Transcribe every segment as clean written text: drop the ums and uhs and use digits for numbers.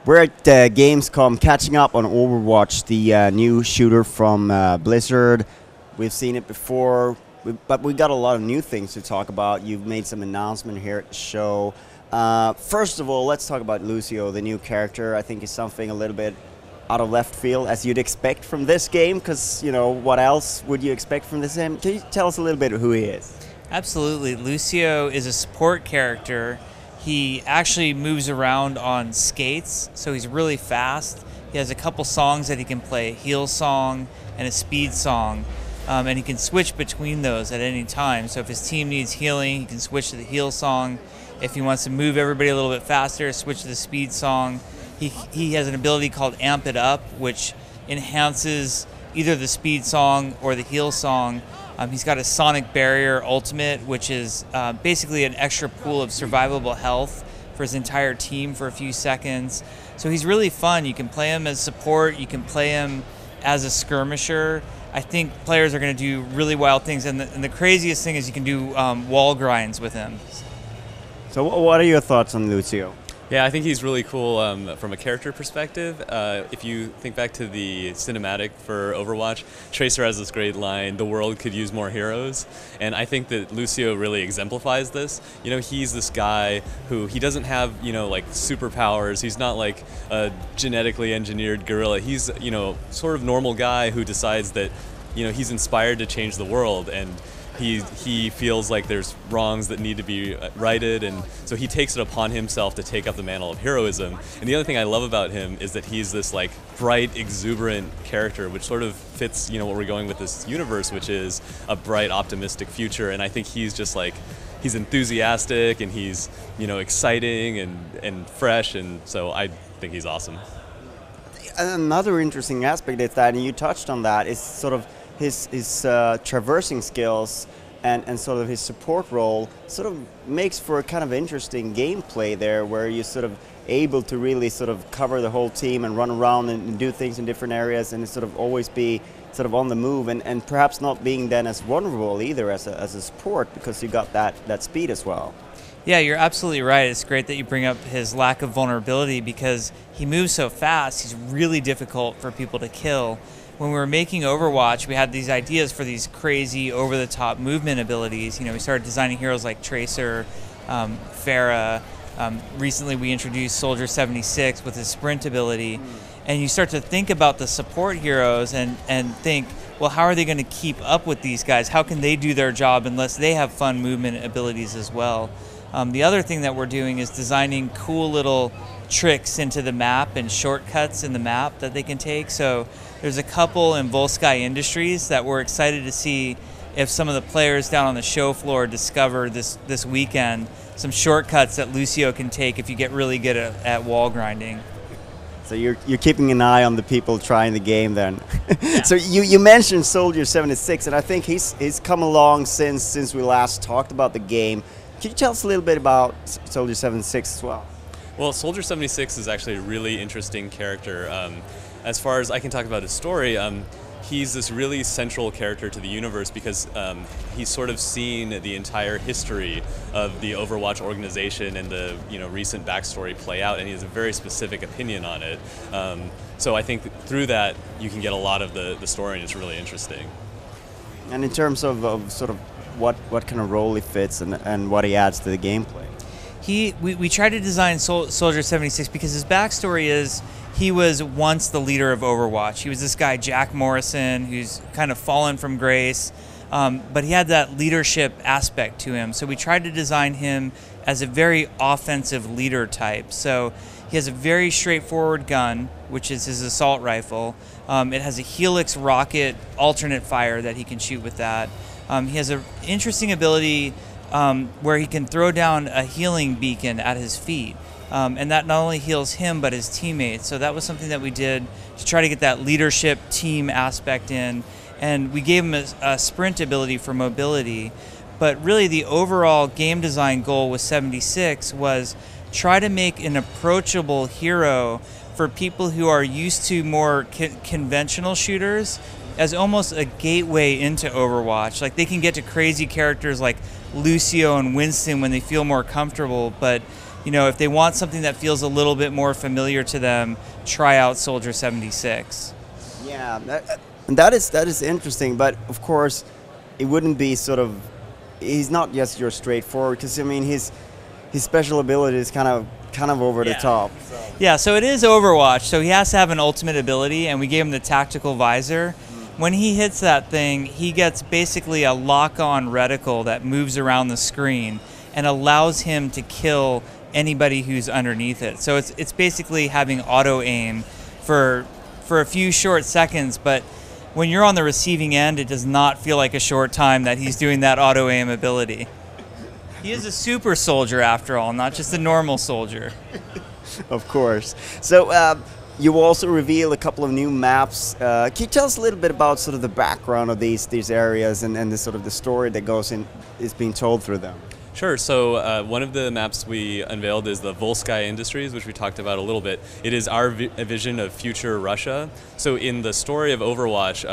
We're at Gamescom catching up on Overwatch, the new shooter from Blizzard. We've seen it before, but we got a lot of new things to talk about. You've made some announcement here at the show. First of all, let's talk about Lúcio, the new character. I think is something a little bit out of left field, as you'd expect from this game, because, you know, what else would you expect from this game? Can you tell us a little bit of who he is? Absolutely. Lúcio is a support character. He actually moves around on skates, so he's really fast. He has a couple songs that he can play, a heal song and a speed song, and he can switch between those at any time. So if his team needs healing, he can switch to the heal song. If he wants to move everybody a little bit faster, switch to the speed song. He has an ability called Amp It Up, which enhances either the speed song or the heal song. He's got a Sonic Barrier Ultimate, which is basically an extra pool of survivable health for his entire team for a few seconds. So he's really fun. You can play him as support. You can play him as a skirmisher. I think players are going to do really wild things. And the craziest thing is you can do wall grinds with him. So what are your thoughts on Lúcio? Yeah, I think he's really cool from a character perspective. If you think back to the cinematic for Overwatch, Tracer has this great line, "The world could use more heroes." And I think that Lúcio really exemplifies this. You know, he's this guy who, he doesn't have, you know, like superpowers. He's not like a genetically engineered gorilla. He's, you know, sort of normal guy who decides that, you know, he's inspired to change the world, and he feels like there's wrongs that need to be righted, and so he takes it upon himself to take up the mantle of heroism. And the other thing I love about him is that he's this like bright, exuberant character, which sort of fits, you know, what we're going with this universe, which is a bright, optimistic future. And I think he's just like, he's enthusiastic, and he's, you know, exciting and fresh, and so I think he's awesome. Another interesting aspect is that, and you touched on that, is sort of his traversing skills and sort of his support role sort of makes for a kind of interesting gameplay there, where you're sort of able to really sort of cover the whole team and run around and do things in different areas, and sort of always be sort of on the move, and perhaps not being then as vulnerable either as a support, because you got that speed as well. Yeah, you're absolutely right. It's great that you bring up his lack of vulnerability, because he moves so fast, he's really difficult for people to kill. When we were making Overwatch, we had these ideas for these crazy, over-the-top movement abilities. You know, we started designing heroes like Tracer, Pharah. Recently, we introduced Soldier 76 with his sprint ability. And you start to think about the support heroes and think, well, how are they going to keep up with these guys? How can they do their job unless they have fun movement abilities as well? The other thing that we're doing is designing cool little tricks into the map and shortcuts in the map that they can take. So there's a couple in Volskaya Industries that we're excited to see if some of the players down on the show floor discover this weekend some shortcuts that Lúcio can take if you get really good at wall grinding. So you're keeping an eye on the people trying the game then. Yeah. So you mentioned Soldier 76, and I think he's come along since we last talked about the game. Can you tell us a little bit about Soldier 76 as well? Well, Soldier 76 is actually a really interesting character. As far as I can talk about his story, he's this really central character to the universe, because he's sort of seen the entire history of the Overwatch organization and the, you know, recent backstory play out, and he has a very specific opinion on it. So I think through that you can get a lot of the story, and it's really interesting. And in terms of sort of what kind of role he fits and what he adds to the gameplay? We tried to design Soldier 76 because his backstory is he was once the leader of Overwatch. He was this guy, Jack Morrison, who's kind of fallen from grace, but he had that leadership aspect to him. So we tried to design him as a very offensive leader type. So he has a very straightforward gun, which is his assault rifle. It has a Helix rocket alternate fire that he can shoot with that. He has an interesting ability where he can throw down a healing beacon at his feet. And that not only heals him, but his teammates. So that was something that we did to try to get that leadership team aspect in. And we gave him a sprint ability for mobility. But really the overall game design goal with 76 was try to make an approachable hero for people who are used to more conventional shooters, as almost a gateway into Overwatch. Like they can get to crazy characters like Lúcio and Winston when they feel more comfortable, but you know, if they want something that feels a little bit more familiar to them, try out Soldier 76. Yeah, that is interesting, but of course, it wouldn't be sort of. He's not just your straightforward, because I mean his special ability is kind of over the top. So. Yeah, so it is Overwatch, so he has to have an ultimate ability, and we gave him the tactical visor. When he hits that thing, he gets basically a lock-on reticle that moves around the screen and allows him to kill anybody who's underneath it. So it's basically having auto-aim for a few short seconds, but when you're on the receiving end, it does not feel like a short time that he's doing that auto-aim ability. He is a super soldier after all, not just a normal soldier. Of course. So you also reveal a couple of new maps. Can you tell us a little bit about sort of the background of these areas and the sort of the story that goes in is being told through them? Sure. So one of the maps we unveiled is the Volskaya Industries, which we talked about a little bit. It is our vision of future Russia. So in the story of Overwatch,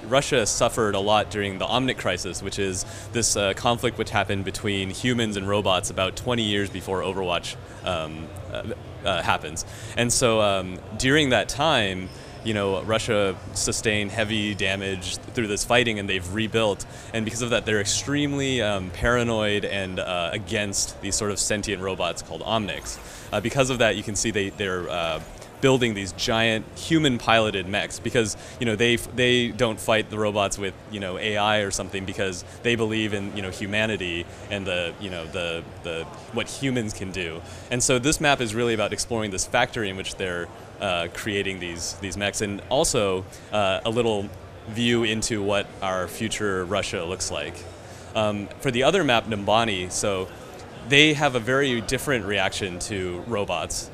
Russia suffered a lot during the Omnic Crisis, which is this conflict which happened between humans and robots about 20 years before Overwatch happens. And so during that time, you know, Russia sustained heavy damage through this fighting, and they've rebuilt. And because of that, they're extremely paranoid and against these sort of sentient robots called Omnics. Because of that, you can see they're building these giant human-piloted mechs, because you know they don't fight the robots with, you know, AI or something, because they believe in, you know, humanity and the what humans can do. And so this map is really about exploring this factory in which they're creating these mechs, and also a little view into what our future Russia looks like. For the other map, Numbani, so they have a very different reaction to robots.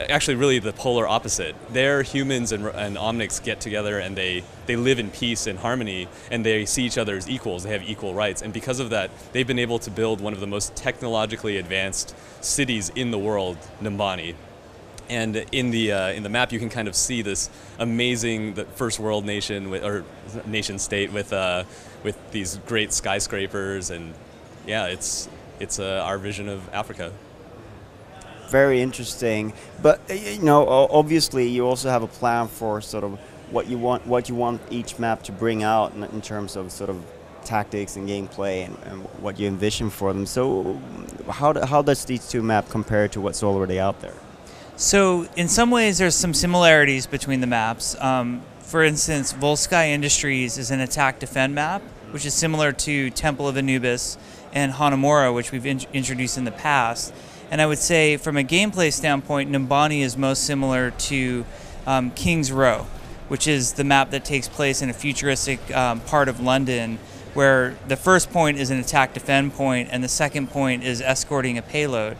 Actually, really the polar opposite. Their humans and Omnics get together, and they live in peace and harmony, and they see each other as equals. They have equal rights, and because of that, they've been able to build one of the most technologically advanced cities in the world, Numbani. And in the map, you can kind of see this amazing first world nation or nation state with these great skyscrapers, and yeah, it's our vision of Africa. Very interesting, but you know, obviously, you also have a plan for sort of what you want each map to bring out in terms of sort of tactics and gameplay and what you envision for them. So, how does these two maps compare to what's already out there? So in some ways, there's some similarities between the maps. For instance, Volskaya Industries is an attack-defend map, which is similar to Temple of Anubis and Hanamura, which we've introduced in the past. And I would say, from a gameplay standpoint, Numbani is most similar to King's Row, which is the map that takes place in a futuristic part of London, where the first point is an attack-defend point, and the second point is escorting a payload.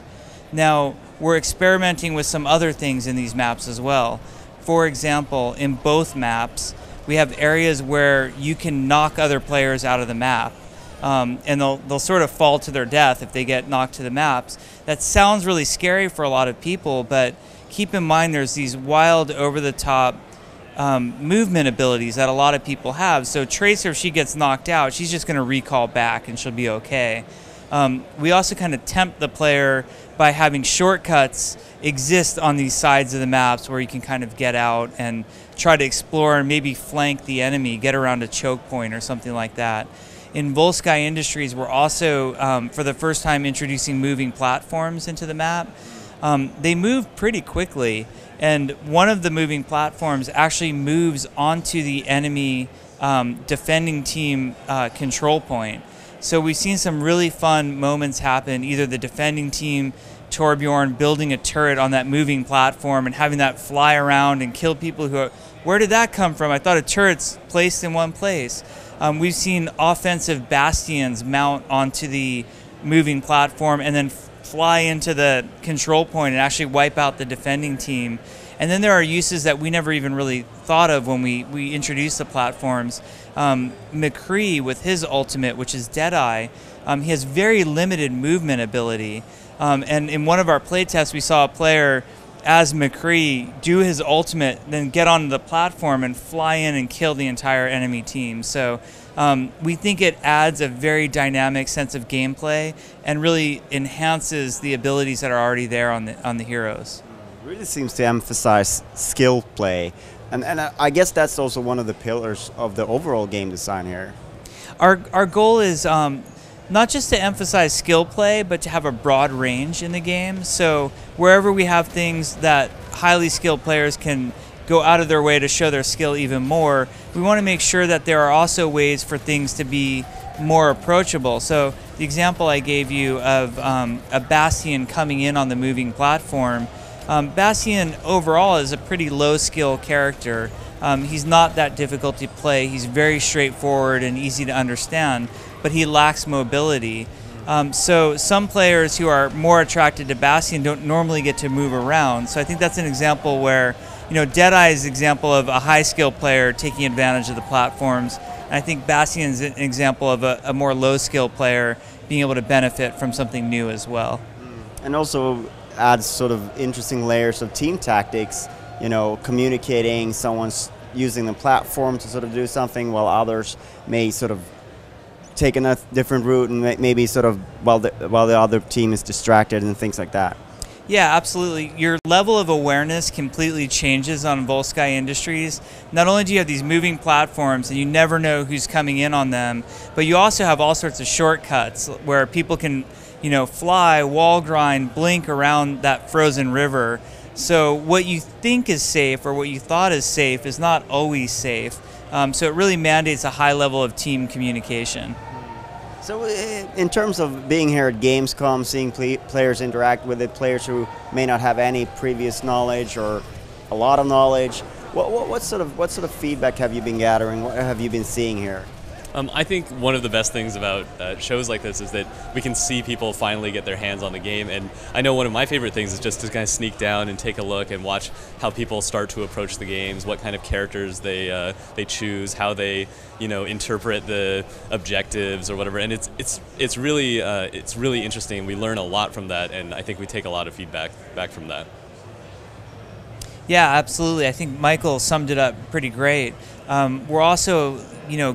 Now, we're experimenting with some other things in these maps as well. For example, in both maps, we have areas where you can knock other players out of the map, and they'll sort of fall to their death if they get knocked to the maps. That sounds really scary for a lot of people, but keep in mind there's these wild, over-the-top movement abilities that a lot of people have. So Tracer, if she gets knocked out, she's just going to recall back and she'll be okay. We also kind of tempt the player by having shortcuts exist on these sides of the maps where you can kind of get out and try to explore and maybe flank the enemy, get around a choke point or something like that. In Volskaya Industries, we're also, for the first time, introducing moving platforms into the map. They move pretty quickly, and one of the moving platforms actually moves onto the enemy defending team control point. So we've seen some really fun moments happen, either the defending team, Torbjorn, building a turret on that moving platform and having that fly around and kill people who are, where did that come from? I thought a turret's placed in one place. We've seen offensive bastions mount onto the moving platform and then fly into the control point and actually wipe out the defending team. And then there are uses that we never even really thought of when we introduced the platforms. McCree, with his ultimate, which is Deadeye, he has very limited movement ability. And in one of our playtests, we saw a player as McCree, do his ultimate, then get onto the platform and fly in and kill the entire enemy team. So we think it adds a very dynamic sense of gameplay and really enhances the abilities that are already there on the heroes. It really seems to emphasize skill play, and I guess that's also one of the pillars of the overall game design here. Our goal is not just to emphasize skill play, but to have a broad range in the game. So wherever we have things that highly skilled players can go out of their way to show their skill even more, we want to make sure that there are also ways for things to be more approachable. So the example I gave you of a Bastion coming in on the moving platform, Bastion overall is a pretty low skill character. He's not that difficult to play. He's very straightforward and easy to understand, but he lacks mobility. So some players who are more attracted to Bastion don't normally get to move around. So I think that's an example where, Deadeye is an example of a high skill player taking advantage of the platforms. And I think Bastion is an example of a more low skill player being able to benefit from something new as well. And also adds sort of interesting layers of team tactics, communicating, someone's using the platform to sort of do something while others may sort of take a different route and maybe sort of while the other team is distracted and things like that. Yeah, absolutely. Your level of awareness completely changes on Volskaya Industries. Not only do you have these moving platforms and you never know who's coming in on them, but you also have all sorts of shortcuts where people can, fly, wall grind, blink around that frozen river. So what you think is safe or what you thought is safe is not always safe. So it really mandates a high level of team communication. So in terms of being here at Gamescom, seeing players interact with it, players who may not have any previous knowledge or a lot of knowledge, what sort of feedback have you been gathering? What have you been seeing here? I think one of the best things about shows like this is that we can see people finally get their hands on the game, and I know one of my favorite things is just to kind of sneak down and take a look and watch how people start to approach the games, what kind of characters they choose, how they interpret the objectives or whatever, and it's really interesting. We learn a lot from that, and I think we take a lot of feedback back from that. Yeah, absolutely. I think Michael summed it up pretty great. We're also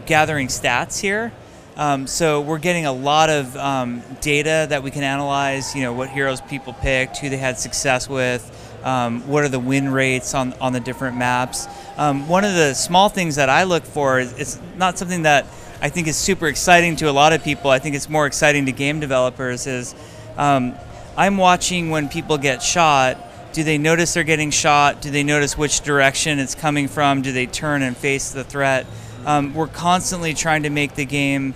gathering stats here. So we're getting a lot of data that we can analyze, what heroes people picked, who they had success with, what are the win rates on the different maps. One of the small things that I look for is it's not something that I think is super exciting to a lot of people. I think it's more exciting to game developers is I'm watching when people get shot. Do they notice they're getting shot? Do they notice which direction it's coming from? Do they turn and face the threat? We're constantly trying to make the game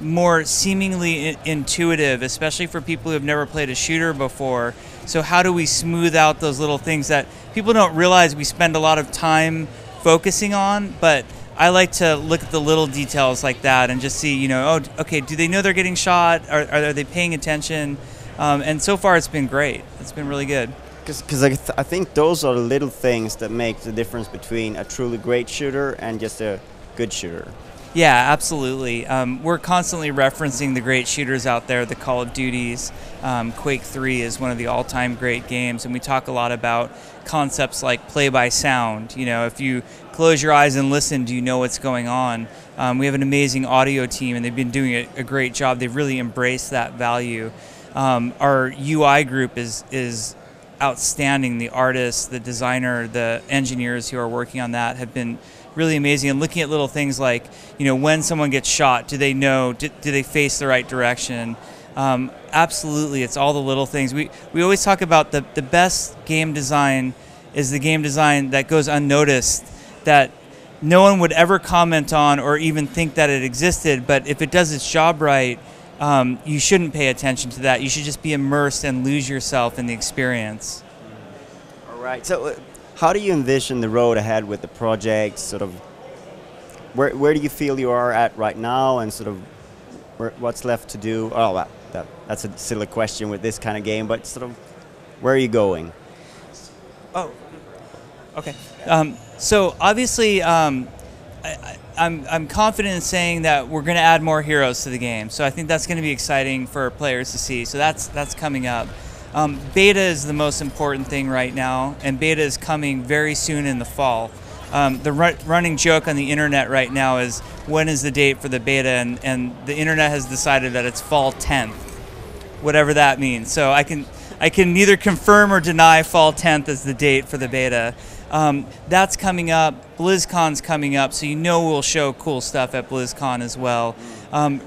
more seemingly intuitive, especially for people who have never played a shooter before. So how do we smooth out those little things that people don't realize we spend a lot of time focusing on, but I like to look at the little details like that and just see, oh, okay, do they know they're getting shot? Are they paying attention? And so far it's been great. It's been really good. Because I think those are the little things that make the difference between a truly great shooter and just a good shooter. Yeah, absolutely. We're constantly referencing the great shooters out there, the Call of Duties. Quake 3 is one of the all-time great games, and we talk a lot about concepts like play by sound. If you close your eyes and listen, do you know what's going on? We have an amazing audio team, and they've been doing a great job. They've really embraced that value. Our UI group is outstanding. The artists, the designer, the engineers who are working on that have been really amazing, and looking at little things like, when someone gets shot, do they know, do they face the right direction? Absolutely, it's all the little things. We always talk about the best game design is the game design that goes unnoticed, that no one would ever comment on or even think that it existed, but if it does its job right, you shouldn't pay attention to that. You should just be immersed and lose yourself in the experience. All right. So how do you envision the road ahead with the project? Sort of where do you feel you are at right now, and sort of what's left to do? Oh, that's a silly question with this kind of game, but sort of where are you going? Oh, okay. So obviously, I'm confident in saying that we're going to add more heroes to the game. So I think that's going to be exciting for players to see. So that's coming up. Beta is the most important thing right now, and beta is coming very soon in the fall. The running joke on the internet right now is, when is the date for the beta? And the internet has decided that it's fall 10th, whatever that means. So I can neither confirm or deny fall 10th as the date for the beta. That's coming up. BlizzCon's coming up, so you know we'll show cool stuff at BlizzCon as well.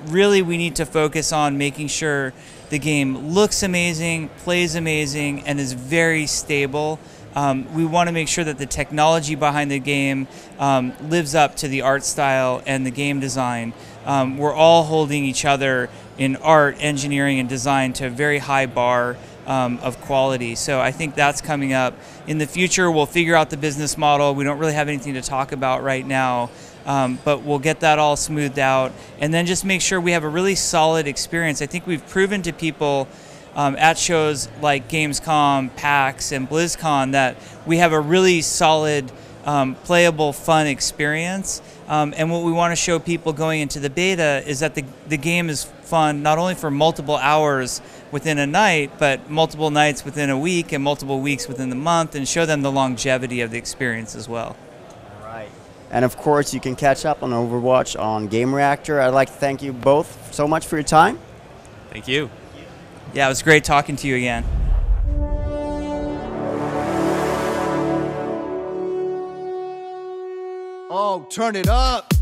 Really, we need to focus on making sure the game looks amazing, plays amazing, and is very stable. We want to make sure that the technology behind the game lives up to the art style and the game design. We're all holding each other in art, engineering, and design to a very high bar of quality. So I think that's coming up. In the future, we'll figure out the business model. We don't really have anything to talk about right now, but we'll get that all smoothed out, and then just make sure we have a really solid experience. I think we've proven to people at shows like Gamescom, PAX, and BlizzCon that we have a really solid, playable, fun experience. And what we want to show people going into the beta is that the game is fun not only for multiple hours within a night, but multiple nights within a week and multiple weeks within the month, and show them the longevity of the experience as well. Right. And of course, you can catch up on Overwatch on Gamereactor. I'd like to thank you both so much for your time. Thank you. Yeah, it was great talking to you again. Oh, turn it up.